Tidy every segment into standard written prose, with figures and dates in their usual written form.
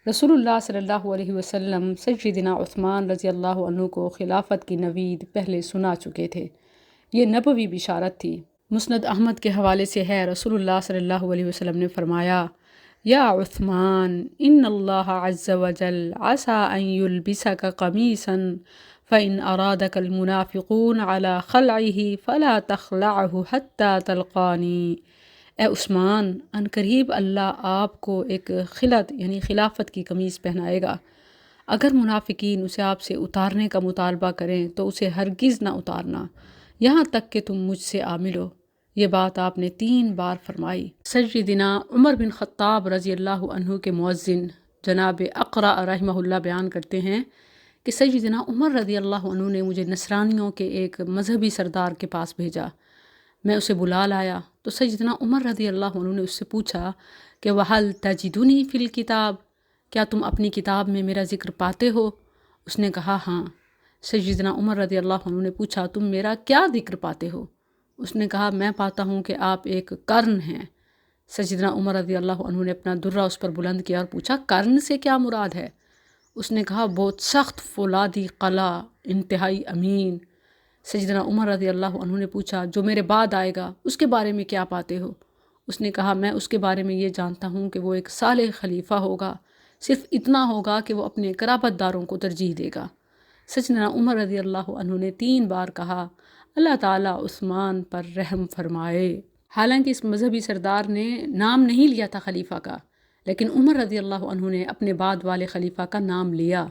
رسول اللہ صلی اللہ علیہ وسلم سیدنا عثمان رضی اللہ عنہ کو خلافت کی نوید پہلے سنا چکے تھے۔ یہ نبوی بشارت تھی۔ مسند احمد کے حوالے سے ہے، رسول اللہ صلی اللہ علیہ وسلم نے فرمایا، یا عثمان ان اللہ عز وجل عسى ان يلبسك قمیصا فإن أرادك المنافقون على خلعه فلا تخلعه حتى تلقانی۔ اے عثمان، ان قریب اللہ آپ کو ایک خلعت یعنی خلافت کی قمیص پہنائے گا۔ اگر منافقین اسے آپ سے اتارنے کا مطالبہ کریں تو اسے ہرگز نہ اتارنا یہاں تک کہ تم مجھ سے آ ملو۔ یہ بات آپ نے 3 بار فرمائی۔ سیدنا عمر بن خطاب رضی اللہ عنہ کے مؤذن جناب اقرا رحمہ اللہ بیان کرتے ہیں کہ سیدنا عمر رضی اللہ عنہ نے مجھے نصرانیوں کے ایک مذہبی سردار کے پاس بھیجا۔ میں اسے بلا لایا تو سیدنا عمر رضی اللہ عنہ نے اس سے پوچھا کہ وَهَلْ تَجِدُنِي فِي الْكِتَابِ، کیا تم اپنی کتاب میں میرا ذکر پاتے ہو؟ اس نے کہا ہاں۔ سیدنا عمر رضی اللہ عنہ نے پوچھا تم میرا کیا ذکر پاتے ہو؟ اس نے کہا میں پاتا ہوں کہ آپ ایک کرن ہیں۔ سیدنا عمر رضی اللہ عنہ نے اپنا درہ اس پر بلند کیا اور پوچھا کرن سے کیا مراد ہے؟ اس نے کہا بہت سخت فولادی قلعہ، انتہائی امین۔ سیدنا عمر رضی اللہ عنہ نے پوچھا جو میرے بعد آئے گا اس کے بارے میں کیا پاتے ہو؟ اس نے کہا میں اس کے بارے میں یہ جانتا ہوں کہ وہ ایک صالح خلیفہ ہوگا، صرف اتنا ہوگا کہ وہ اپنے قرابت داروں کو ترجیح دے گا۔ سیدنا عمر رضی اللہ عنہ نے 3 بار کہا اللہ تعالیٰ عثمان پر رحم فرمائے۔ حالانکہ اس مذہبی سردار نے نام نہیں لیا تھا خلیفہ کا، لیکن عمر رضی اللہ عنہ نے اپنے بعد والے خلیفہ کا نام لیا،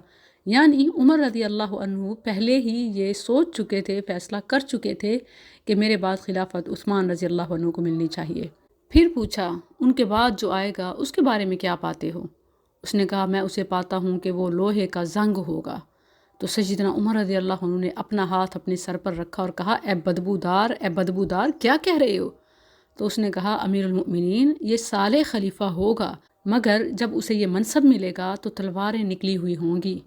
یعنی عمر رضی اللہ عنہ پہلے ہی یہ سوچ چکے تھے، فیصلہ کر چکے تھے کہ میرے بعد خلافت عثمان رضی اللہ عنہ کو ملنی چاہیے۔ پھر پوچھا ان کے بعد جو آئے گا اس کے بارے میں کیا پاتے ہو؟ اس نے کہا میں اسے پاتا ہوں کہ وہ لوہے کا زنگ ہوگا۔ تو سیدنا عمر رضی اللہ عنہ نے اپنا ہاتھ اپنے سر پر رکھا اور کہا اے بدبودار کیا کہہ رہے ہو؟ تو اس نے کہا امیر المؤمنین یہ صالح خلیفہ ہوگا، مگر جب اسے یہ منصب ملے گا تو تلواریں نکلی ہوئی ہوں گی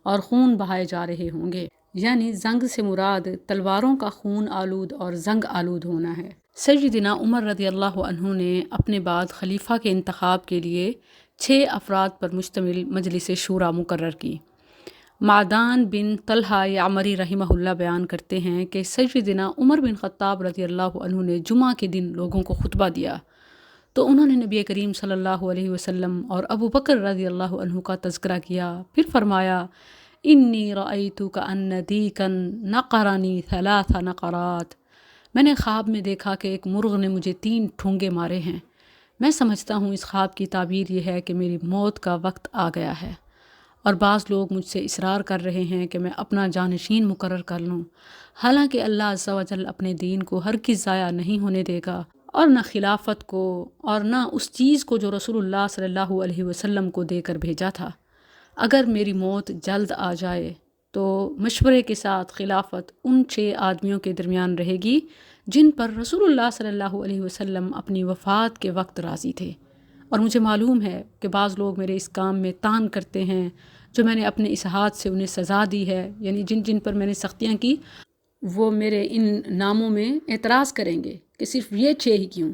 اور خون بہائے جا رہے ہوں گے، یعنی زنگ سے مراد تلواروں کا خون آلود اور زنگ آلود ہونا ہے۔ سیدنا عمر رضی اللہ عنہ نے اپنے بعد خلیفہ کے انتخاب کے لیے 6 افراد پر مشتمل مجلس شورا مقرر کی۔ معدان بن طلحہ یعمری رحمہ اللہ بیان کرتے ہیں کہ سیدنا عمر بن خطاب رضی اللہ عنہ نے جمعہ کے دن لوگوں کو خطبہ دیا تو انہوں نے نبی کریم صلی اللہ علیہ وسلم اور ابو بکر رضی اللہ عنہ کا تذکرہ کیا، پھر فرمایا انی رأیت کأن دیکا نقرنی 3 نقرات، میں نے خواب میں دیکھا کہ ایک مرغ نے مجھے 3 ٹھونگے مارے ہیں۔ میں سمجھتا ہوں اس خواب کی تعبیر یہ ہے کہ میری موت کا وقت آ گیا ہے، اور بعض لوگ مجھ سے اصرار کر رہے ہیں کہ میں اپنا جانشین مقرر کر لوں، حالانکہ اللہ عز و جل اپنے دین کو ہرگز ضائع نہیں ہونے دے گا، اور نہ خلافت کو اور نہ اس چیز کو جو رسول اللہ صلی اللہ علیہ وسلم کو دے کر بھیجا تھا۔ اگر میری موت جلد آ جائے تو مشورے کے ساتھ خلافت ان 6 آدمیوں کے درمیان رہے گی جن پر رسول اللہ صلی اللہ علیہ وسلم اپنی وفات کے وقت راضی تھے، اور مجھے معلوم ہے کہ بعض لوگ میرے اس کام میں تان کرتے ہیں جو میں نے اپنے اس ہاتھ سے انہیں سزا دی ہے، یعنی جن جن پر میں نے سختیاں کی وہ میرے ان ناموں میں اعتراض کریں گے کہ صرف یہ 6 ہی کیوں۔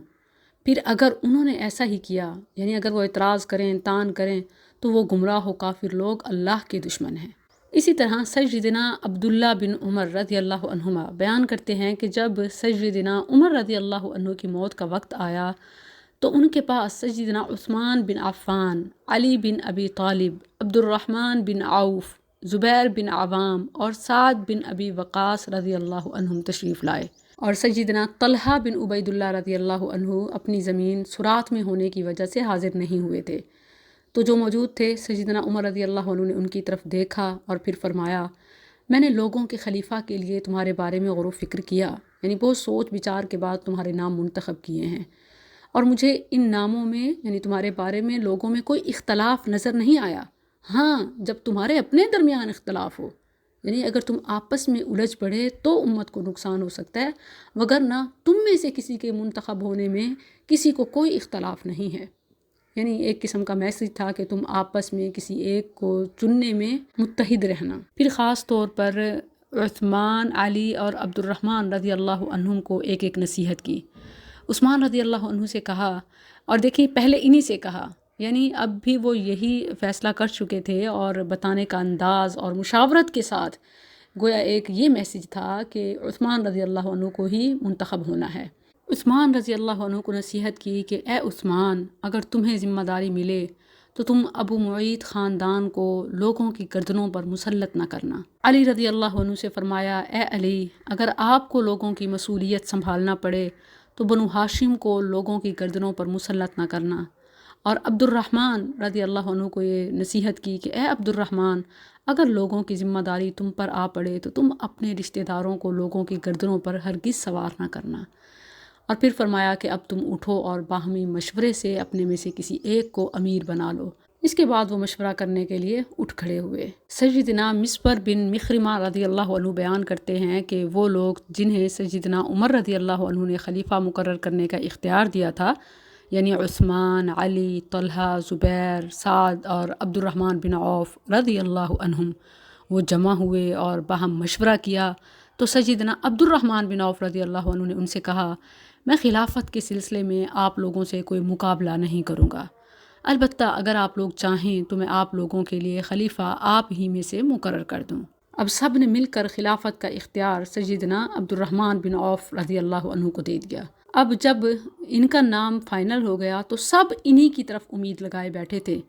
پھر اگر انہوں نے ایسا ہی کیا، یعنی اگر وہ اعتراض کریں، تان کریں، تو وہ گمراہ و کافر لوگ اللہ کے دشمن ہیں۔ اسی طرح سیدنا عبداللہ بن عمر رضی اللہ عنہما بیان کرتے ہیں کہ جب سیدنا عمر رضی اللہ عنہ کی موت کا وقت آیا تو ان کے پاس سیدنا عثمان بن عفان، علی بن ابی طالب، عبد الرحمن بن عوف، زبیر بن عوام اور سعد بن ابی وقاص رضی اللہ عنہم تشریف لائے، اور سیدنا طلحہ بن عبید اللہ رضی اللہ عنہ اپنی زمین سرات میں ہونے کی وجہ سے حاضر نہیں ہوئے تھے۔ تو جو موجود تھے سیدنا عمر رضی اللہ عنہ نے ان کی طرف دیکھا اور پھر فرمایا میں نے لوگوں کے خلیفہ کے لیے تمہارے بارے میں غور و فکر کیا، یعنی بہت سوچ بچار کے بعد تمہارے نام منتخب کیے ہیں، اور مجھے ان ناموں میں یعنی تمہارے بارے میں لوگوں میں کوئی اختلاف نظر نہیں آیا۔ ہاں جب تمہارے اپنے درمیان اختلاف ہو، یعنی اگر تم آپس میں الجھ پڑے تو امت کو نقصان ہو سکتا ہے، وگرنہ تم میں سے کسی کے منتخب ہونے میں کسی کو کوئی اختلاف نہیں ہے، یعنی ایک قسم کا میسج تھا کہ تم آپس میں کسی ایک کو چننے میں متحد رہنا۔ پھر خاص طور پر عثمان، علی اور عبد الرحمن رضی اللہ عنہم کو ایک ایک نصیحت کی۔ عثمان رضی اللہ عنہ سے کہا، اور دیکھیں پہلے انہی سے کہا یعنی اب بھی وہ یہی فیصلہ کر چکے تھے، اور بتانے کا انداز اور مشاورت کے ساتھ گویا ایک یہ میسیج تھا کہ عثمان رضی اللہ عنہ کو ہی منتخب ہونا ہے۔ عثمان رضی اللہ عنہ کو نصیحت کی کہ اے عثمان، اگر تمہیں ذمہ داری ملے تو تم ابو معید خاندان کو لوگوں کی گردنوں پر مسلط نہ کرنا۔ علی رضی اللہ عنہ سے فرمایا، اے علی، اگر آپ کو لوگوں کی مسئولیت سنبھالنا پڑے تو بنو ہاشم کو لوگوں کی گردنوں پر مسلط نہ کرنا۔ اور عبد الرحمن رضی اللہ عنہ کو یہ نصیحت کی کہ اے عبد الرحمن، اگر لوگوں کی ذمہ داری تم پر آ پڑے تو تم اپنے رشتہ داروں کو لوگوں کی گردنوں پر ہرگز سوار نہ کرنا۔ اور پھر فرمایا کہ اب تم اٹھو اور باہمی مشورے سے اپنے میں سے کسی ایک کو امیر بنا لو۔ اس کے بعد وہ مشورہ کرنے کے لیے اٹھ کھڑے ہوئے۔ سیدنا مسبر بن مخرمہ رضی اللہ عنہ بیان کرتے ہیں کہ وہ لوگ جنہیں سیدنا عمر رضی اللہ عنہ نے خلیفہ مقرر کرنے کا اختیار دیا تھا، یعنی عثمان، علی، طلحہ، زبیر، سعد اور عبد الرحمن بن عوف رضی اللہ عنہم، وہ جمع ہوئے اور باہم مشورہ کیا تو سیدنا عبد الرحمن بن عوف رضی اللہ عنہ نے ان سے کہا، میں خلافت کے سلسلے میں آپ لوگوں سے کوئی مقابلہ نہیں کروں گا، البتہ اگر آپ لوگ چاہیں تو میں آپ لوگوں کے لیے خلیفہ آپ ہی میں سے مقرر کر دوں۔ اب سب نے مل کر خلافت کا اختیار سیدنا عبد الرحمن بن عوف رضی اللہ عنہ کو دے دیا۔ اب جب ان کا نام فائنل ہو گیا تو سب انہی کی طرف امید لگائے بیٹھے تھے۔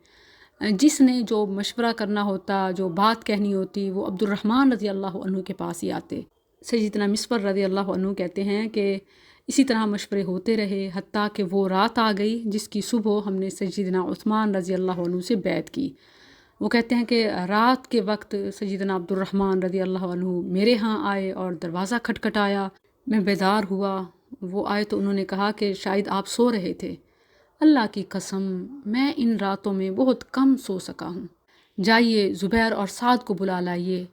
جس نے جو مشورہ کرنا ہوتا، جو بات کہنی ہوتی، وہ عبد الرحمن رضی اللہ عنہ کے پاس ہی آتے۔ سیدنا مسبر رضی اللہ عنہ کہتے ہیں کہ اسی طرح مشورے ہوتے رہے حتیٰ کہ وہ رات آ گئی جس کی صبح ہم نے سیدنا عثمان رضی اللہ عنہ سے بیعت کی۔ وہ کہتے ہیں کہ رات کے وقت سیدنا عبد الرحمن رضی اللہ عنہ میرے ہاں آئے اور دروازہ کھٹکھٹایا۔ میں بیدار ہوا، وہ آئے تو انہوں نے کہا کہ شاید آپ سو رہے تھے۔ اللہ کی قسم، میں ان راتوں میں بہت کم سو سکا ہوں، جائیے زبیر اور سعد کو بلا لائیے۔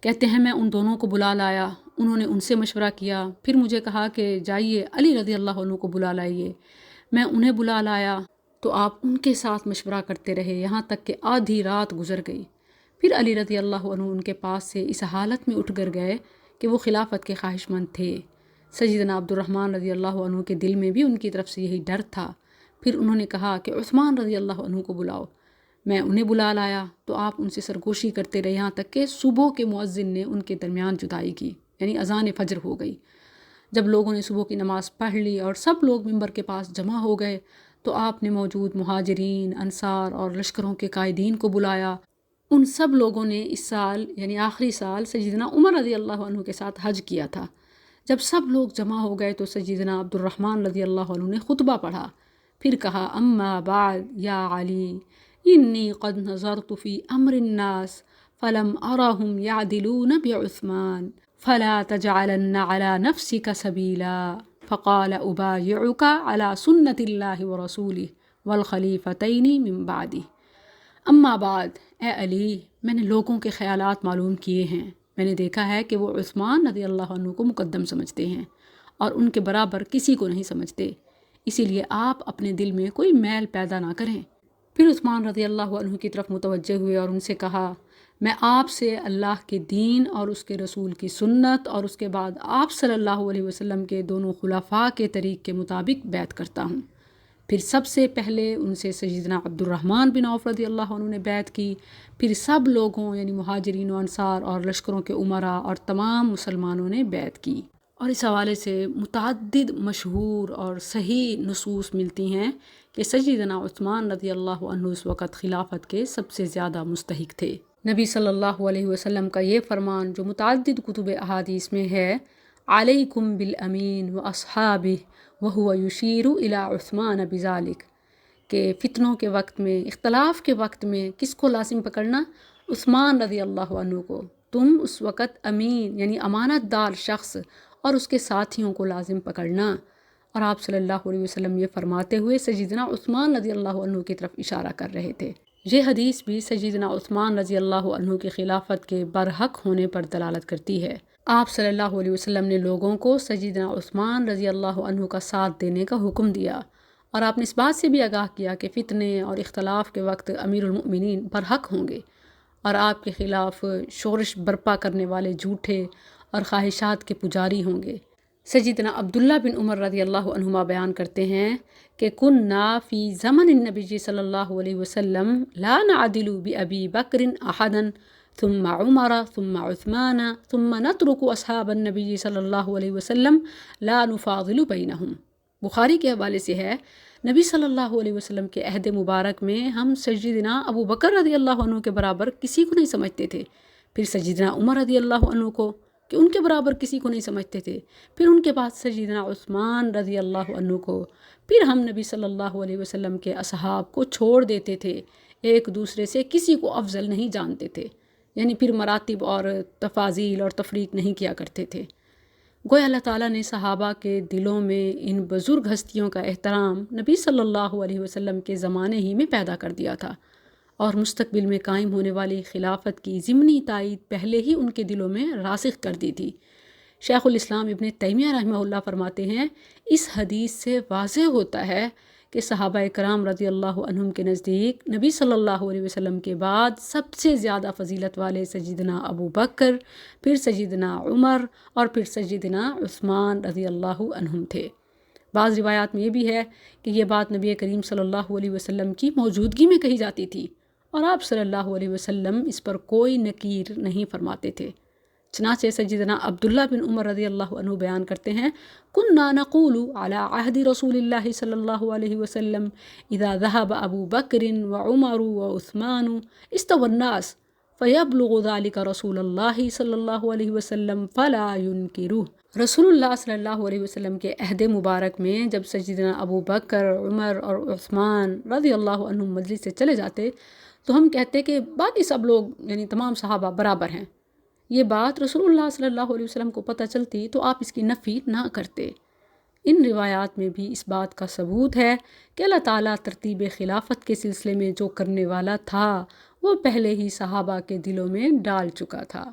کہتے ہیں میں ان دونوں کو بلا لایا، انہوں نے ان سے مشورہ کیا، پھر مجھے کہا کہ جائیے علی رضی اللہ عنہ کو بلا لائیے۔ میں انہیں بلا لایا تو آپ ان کے ساتھ مشورہ کرتے رہے یہاں تک کہ آدھی رات گزر گئی۔ پھر علی رضی اللہ عنہ ان کے پاس سے اس حالت میں اٹھ کر گئے کہ وہ خلافت کے خواہش مند تھے۔ سیدنا عبد الرحمن رضی اللہ عنہ کے دل میں بھی ان کی طرف سے یہی ڈر تھا۔ پھر انہوں نے کہا کہ عثمان رضی اللہ عنہ کو بلاؤ۔ میں انہیں بلا لایا تو آپ ان سے سرگوشی کرتے رہے یہاں تک کہ صبح کے مؤذن نے ان کے درمیان جدائی کی، یعنی اذان فجر ہو گئی۔ جب لوگوں نے صبح کی نماز پڑھ لی اور سب لوگ منبر کے پاس جمع ہو گئے تو آپ نے موجود مہاجرین، انصار اور لشکروں کے قائدین کو بلایا۔ ان سب لوگوں نے اس سال یعنی آخری سال سیدنا عمر رضی اللہ عنہ کے ساتھ حج کیا تھا۔ جب سب لوگ جمع ہو گئے تو سیدنا عبد الرحمن رضی اللہ عنہ نے خطبہ پڑھا، پھر کہا، اما بعد یا علی انی قد نظرت فی امر الناس فلم ارہم یعدلون بعثمان فلا تجعلن على نفسك سبیلا فقال ابایعک على سنت اللہ ورسولہ والخلیفتین من بعدہ۔ اما بعد، اے علی، میں نے لوگوں کے خیالات معلوم کیے ہیں، میں نے دیکھا ہے کہ وہ عثمان رضی اللہ عنہ کو مقدم سمجھتے ہیں اور ان کے برابر کسی کو نہیں سمجھتے، اسی لیے آپ اپنے دل میں کوئی میل پیدا نہ کریں۔ پھر عثمان رضی اللہ عنہ کی طرف متوجہ ہوئے اور ان سے کہا، میں آپ سے اللہ کے دین اور اس کے رسول کی سنت اور اس کے بعد آپ صلی اللہ علیہ وسلم کے دونوں خلفاء کے طریق کے مطابق بیعت کرتا ہوں۔ پھر سب سے پہلے ان سے سیدنا عبد الرحمن بن عوف رضی اللہ عنہ نے بیعت کی، پھر سب لوگوں یعنی مہاجرین و انصار اور لشکروں کے امراء اور تمام مسلمانوں نے بیعت کی۔ اور اس حوالے سے متعدد مشہور اور صحیح نصوص ملتی ہیں کہ سیدنا عثمان رضی اللہ عنہ اس وقت خلافت کے سب سے زیادہ مستحق تھے۔ نبی صلی اللہ علیہ وسلم کا یہ فرمان جو متعدد کتب احادیث میں ہے، علیکم بالامین و اصحابہ وہو یشیر الی عثمان بذالک، کہ فتنوں کے وقت میں، اختلاف کے وقت میں کس کو لازم پکڑنا؟ عثمان رضی اللہ عنہ کو۔ تم اس وقت امین یعنی امانت دار شخص اور اس کے ساتھیوں کو لازم پکڑنا۔ اور آپ صلی اللہ علیہ وسلم یہ فرماتے ہوئے سیدنا عثمان رضی اللہ عنہ کی طرف اشارہ کر رہے تھے۔ یہ حدیث بھی سیدنا عثمان رضی اللہ عنہ کی خلافت کے برحق ہونے پر دلالت کرتی ہے۔ آپ صلی اللہ علیہ وسلم نے لوگوں کو سیدنا عثمان رضی اللہ عنہ کا ساتھ دینے کا حکم دیا، اور آپ نے اس بات سے بھی آگاہ کیا کہ فتنے اور اختلاف کے وقت امیر المؤمنین برحق ہوں گے اور آپ کے خلاف شورش برپا کرنے والے جھوٹے اور خواہشات کے پجاری ہوں گے۔ سیدنا عبداللہ بن عمر رضی اللہ عنہما بیان کرتے ہیں کہ کننا فی زمن النبی صلی اللہ علیہ وسلم لا نعدل بأبی بکر احدا ثم عمر ثم عثمان ثم نترک اصحاب النبی صلی اللہ علیہ وسلم لا نفاضل بینہم۔ بخاری کے حوالے سے ہے، نبی صلی اللہ علیہ وسلم کے عہد مبارک میں ہم سیدنا ابو بکر رضی اللہ عنہ کے برابر کسی کو نہیں سمجھتے تھے، پھر سیدنا عمر رضی اللہ عنہ کو کہ ان کے برابر کسی کو نہیں سمجھتے تھے، پھر ان کے بعد سیدنا عثمان رضی اللہ عنہ کو، پھر ہم نبی صلی اللہ علیہ وسلم کے اصحاب کو چھوڑ دیتے تھے، ایک دوسرے سے کسی کو افضل نہیں جانتے تھے، یعنی پھر مراتب اور تفاضیل اور تفریق نہیں کیا کرتے تھے۔ گویا اللہ تعالیٰ نے صحابہ کے دلوں میں ان بزرگ ہستیوں کا احترام نبی صلی اللہ علیہ وسلم کے زمانے ہی میں پیدا کر دیا تھا، اور مستقبل میں قائم ہونے والی خلافت کی ضمنی تائید پہلے ہی ان کے دلوں میں راسخ کر دی تھی۔ شیخ الاسلام ابن تیمیہ رحمہ اللہ فرماتے ہیں، اس حدیث سے واضح ہوتا ہے کہ صحابہ کرام رضی اللہ عنہم کے نزدیک نبی صلی اللہ علیہ وسلم کے بعد سب سے زیادہ فضیلت والے سیدنا ابو بکر، پھر سیدنا عمر اور پھر سیدنا عثمان رضی اللہ عنہم تھے۔ بعض روایات میں یہ بھی ہے کہ یہ بات نبی کریم صلی اللہ علیہ وسلم کی موجودگی میں کہی جاتی تھی، اور آپ صلی اللہ علیہ وسلم اس پر کوئی نکیر نہیں فرماتے تھے۔ چنانچہ سیدنا عبداللہ بن عمر رضی اللہ عنہ بیان کرتے ہیں، کننا نقول علی عہد رسول اللہ صلی اللہ علیہ وسلم اذا ذهب ابو بکر وعمر وعثمان استوى الناس فیبلغ ذلك رسول اللہ صلی اللہ علیہ وسلم فلا ينکرہ۔ رسول اللہ صلی اللہ علیہ وسلم کے عہد مبارک میں جب سیدنا ابو بکر، عمر اور عثمان رضی اللہ عنہم مجلس سے چلے جاتے تو ہم کہتے کہ باقی سب لوگ یعنی تمام صحابہ برابر ہیں۔ یہ بات رسول اللہ صلی اللہ علیہ وسلم کو پتہ چلتی تو آپ اس کی نفی نہ کرتے۔ ان روایات میں بھی اس بات کا ثبوت ہے کہ اللہ تعالیٰ ترتیب خلافت کے سلسلے میں جو کرنے والا تھا وہ پہلے ہی صحابہ کے دلوں میں ڈال چکا تھا۔